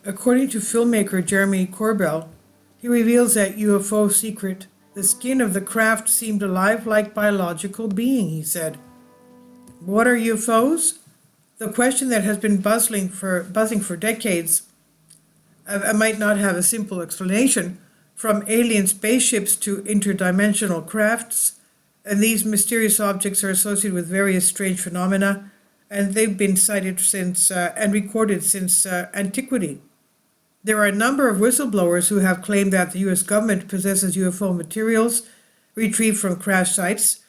According to filmmaker Jeremy Corbell, he reveals that UFO secret, the skin of the craft seemed a lifelike biological being, he said. What are UFOs? The question that has been buzzing for decades. I might not have a simple explanation. From alien spaceships to interdimensional crafts, and these mysterious objects are associated with various strange phenomena, and they've been cited since and recorded since antiquity. There are a number of whistleblowers who have claimed that the U.S. government possesses UFO materials retrieved from crash sites,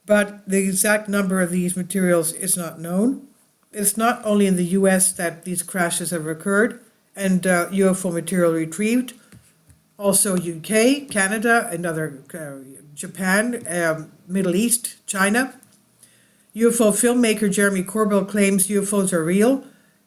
but the exact number of these materials is not known. It's not only in the U.S. that these crashes have occurred and UFO material retrieved, also UK, Canada, and other Japan, Middle East, China. UFO filmmaker Jeremy Corbell claims UFOs are real.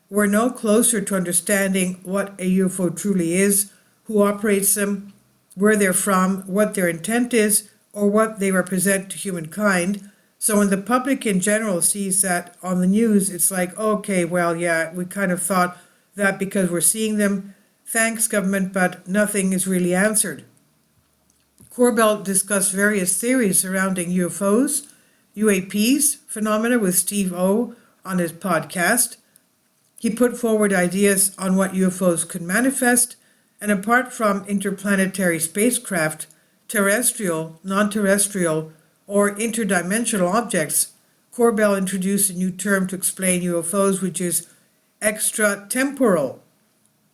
We're no closer to understanding what a UFO truly is, who operates them, where they're from, what their intent is, or what they represent to humankind. So when the public in general sees that on the news, it's like, okay, well, yeah, we kind of thought that because we're seeing them. Thanks, government, but nothing is really answered. Corbell discussed various theories surrounding UFOs, UAPs phenomena with Steve O on his podcast. He put forward ideas on what UFOs could manifest, and apart from interplanetary spacecraft, terrestrial, non-terrestrial, or interdimensional objects, Corbell introduced a new term to explain UFOs, which is extratemporal.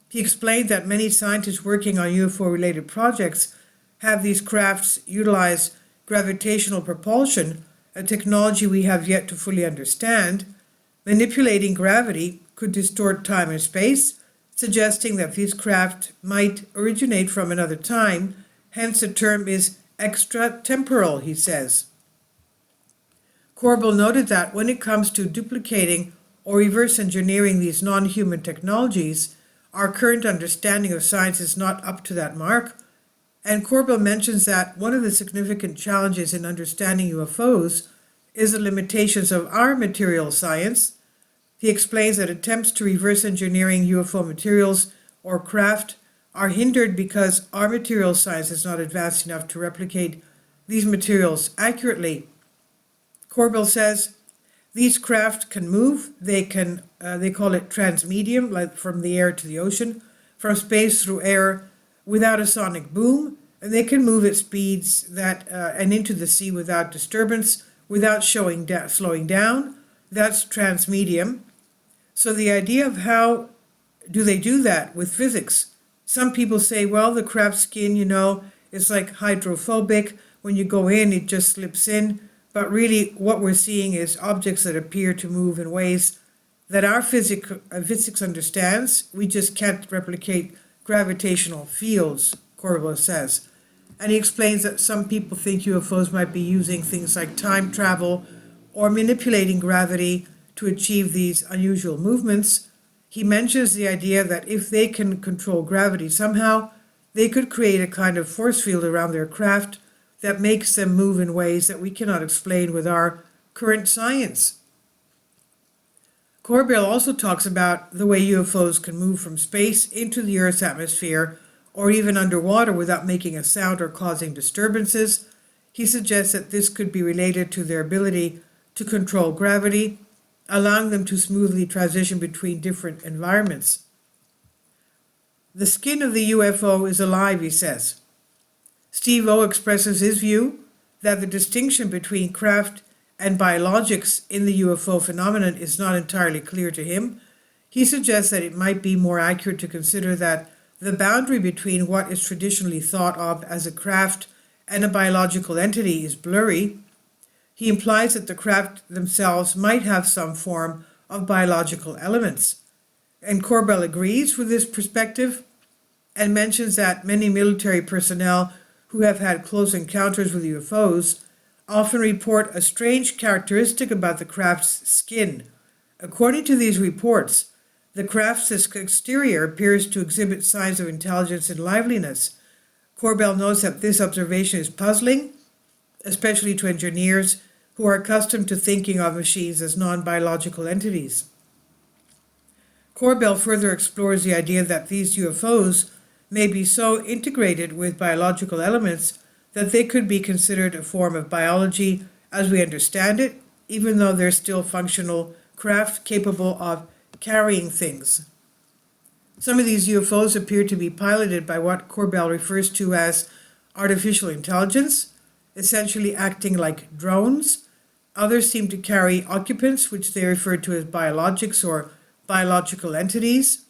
He explained that many scientists working on UFO-related projects have these crafts utilize gravitational propulsion, a technology we have yet to fully understand. Manipulating gravity could distort time and space, suggesting that these craft might originate from another time. Hence the term is extratemporal, he says. Corbell noted that when it comes to duplicating or reverse engineering these non-human technologies, our current understanding of science is not up to that mark, and Corbell mentions that one of the significant challenges in understanding UFOs is the limitations of our material science. He explains that attempts to reverse engineering UFO materials or craft are hindered because our material science is not advanced enough to replicate these materials accurately. Corbell says, these craft can move, they call it transmedium, like from the air to the ocean, from space through air without a sonic boom, and they can move at speeds and into the sea without disturbance, without slowing down. That's transmedium. So the idea of how do they do that with physics? Some people say, well, the craft skin, is like hydrophobic. When you go in, it just slips in. But really, what we're seeing is objects that appear to move in ways that our physics understands. We just can't replicate gravitational fields, Corbell says. And he explains that some people think UFOs might be using things like time travel or manipulating gravity to achieve these unusual movements. He mentions the idea that if they can control gravity somehow, they could create a kind of force field around their craft that makes them move in ways that we cannot explain with our current science. Corbell also talks about the way UFOs can move from space into the Earth's atmosphere or even underwater without making a sound or causing disturbances. He suggests that this could be related to their ability to control gravity, allowing them to smoothly transition between different environments. The skin of the UFO is alive, he says. Steve O expresses his view that the distinction between craft and biologics in the UFO phenomenon is not entirely clear to him. He suggests that it might be more accurate to consider that the boundary between what is traditionally thought of as a craft and a biological entity is blurry. He implies that the craft themselves might have some form of biological elements. And Corbell agrees with this perspective and mentions that many military personnel who have had close encounters with UFOs often report a strange characteristic about the craft's skin. According to these reports, the craft's exterior appears to exhibit signs of intelligence and liveliness. Corbell notes that this observation is puzzling, especially to engineers who are accustomed to thinking of machines as non-biological entities. Corbell further explores the idea that these UFOs may be so integrated with biological elements that they could be considered a form of biology as we understand it, even though they're still functional craft capable of carrying things. Some of these UFOs appear to be piloted by what Corbell refers to as artificial intelligence, essentially acting like drones. Others seem to carry occupants, which they refer to as biologics or biological entities.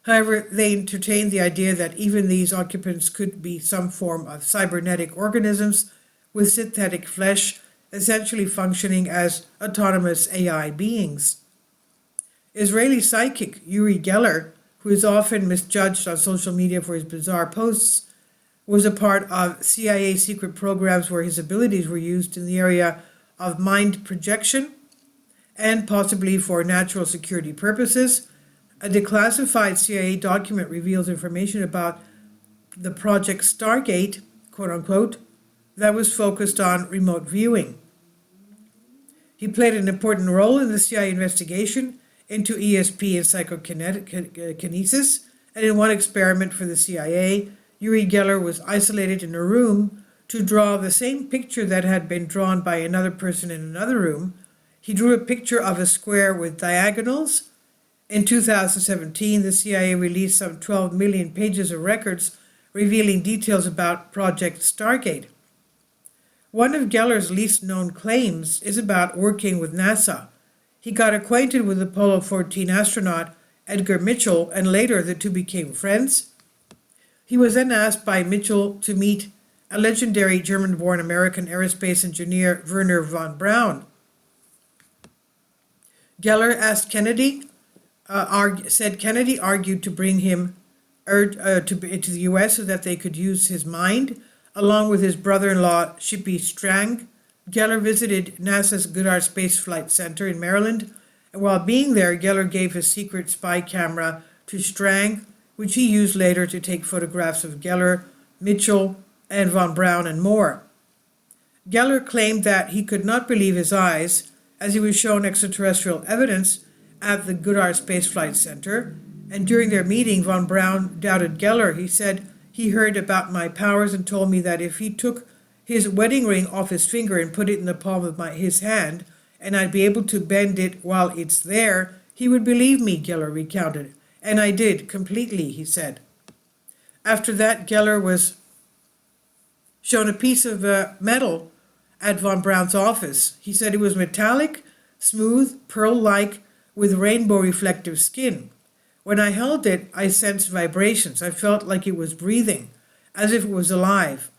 However, they entertain the idea that even these occupants could be some form of cybernetic organisms with synthetic flesh, essentially functioning as autonomous AI beings. Israeli psychic Uri Geller, who is often misjudged on social media for his bizarre posts, was a part of CIA secret programs where his abilities were used in the area of mind projection and possibly for natural security purposes. A declassified CIA document reveals information about the Project Stargate, quote unquote, that was focused on remote viewing. He played an important role in the CIA investigation into ESP and psychokinesis, and in one experiment for the CIA, Uri Geller was isolated in a room to draw the same picture that had been drawn by another person in another room. He drew a picture of a square with diagonals. In 2017, the CIA released some 12 million pages of records revealing details about Project Stargate. One of Geller's least known claims is about working with NASA. He got acquainted with Apollo 14 astronaut Edgar Mitchell, and later the two became friends. He was then asked by Mitchell to meet a legendary German-born American aerospace engineer, Wernher von Braun. Geller asked said Kennedy argued to bring him to the U.S. so that they could use his mind, along with his brother-in-law, Shippy Strang. Geller visited NASA's Goddard Space Flight Center in Maryland, and while being there, Geller gave his secret spy camera to Strang, which he used later to take photographs of Geller, Mitchell, and von Braun, and more. Geller claimed that he could not believe his eyes as he was shown extraterrestrial evidence at the Goddard Space Flight Center, and during their meeting, von Braun doubted Geller. He said he heard about my powers and told me that if he took his wedding ring off his finger and put it in the palm of his hand, and I'd be able to bend it while it's there, he would believe me, Geller recounted. And I did, completely, he said. After that, Geller was shown a piece of metal at von Braun's office. He said it was metallic, smooth, pearl-like, with rainbow reflective skin. When I held it, I sensed vibrations. I felt like it was breathing, as if it was alive.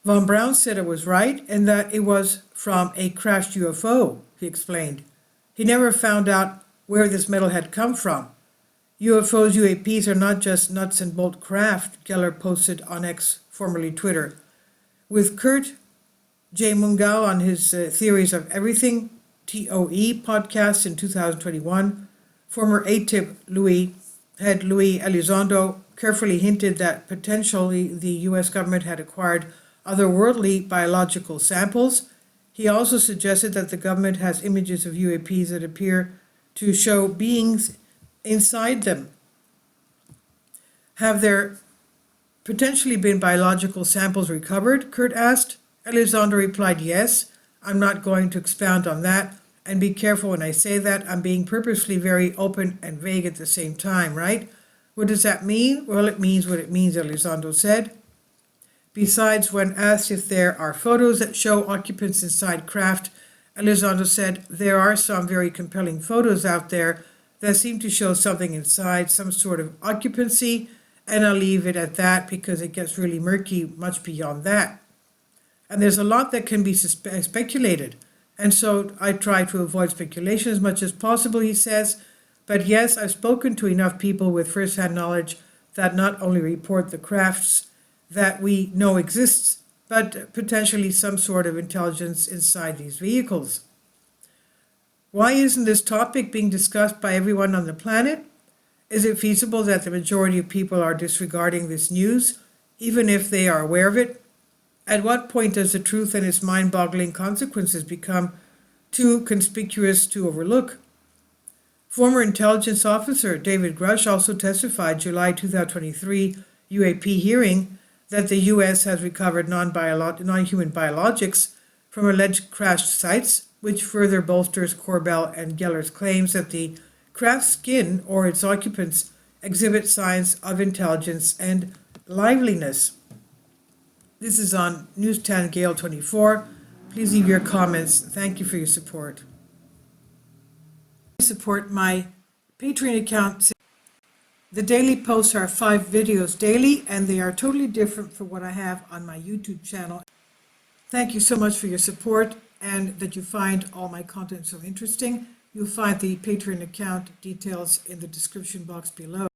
Von Braun said it was right and that it was from a crashed UFO, he explained. He never found out where this metal had come from. UFOs, UAPs are not just nuts and bolt craft, Geller posted on X, formerly Twitter. With Kurt J. Mungau on his Theories of Everything, TOE podcast in 2021, former ATIP head Luis Elizondo carefully hinted that potentially the U.S. government had acquired otherworldly biological samples. He also suggested that the government has images of UAPs that appear to show beings inside them. Have there potentially been biological samples recovered? Kurt asked. Elizondo replied, yes. I'm not going to expound on that, and be careful when I say that. I'm being purposely very open and vague at the same time, right? What does that mean? Well, it means what it means, Elizondo said. Besides, when asked if there are photos that show occupants inside craft, Elizondo said there are some very compelling photos out there that seem to show something inside, some sort of occupancy, and I'll leave it at that because it gets really murky much beyond that. And there's a lot that can be speculated, and so I try to avoid speculation as much as possible, he says. But yes, I've spoken to enough people with first-hand knowledge that not only report the crafts that we know exists, but potentially some sort of intelligence inside these vehicles. Why isn't this topic being discussed by everyone on the planet? Is it feasible that the majority of people are disregarding this news, even if they are aware of it? At what point does the truth and its mind-boggling consequences become too conspicuous to overlook? Former intelligence officer David Grush also testified July 2023 UAP hearing that the U.S. has recovered non-human biologics from alleged crashed sites, which further bolsters Corbell and Geller's claims that the craft skin or its occupants exhibit signs of intelligence and liveliness. This is on News 10 Gale 24. Please leave your comments. Thank you for your support. Support my Patreon account. The daily posts are 5 videos daily, and they are totally different from what I have on my YouTube channel. Thank you so much for your support and that you find all my content so interesting. You'll find the Patreon account details in the description box below.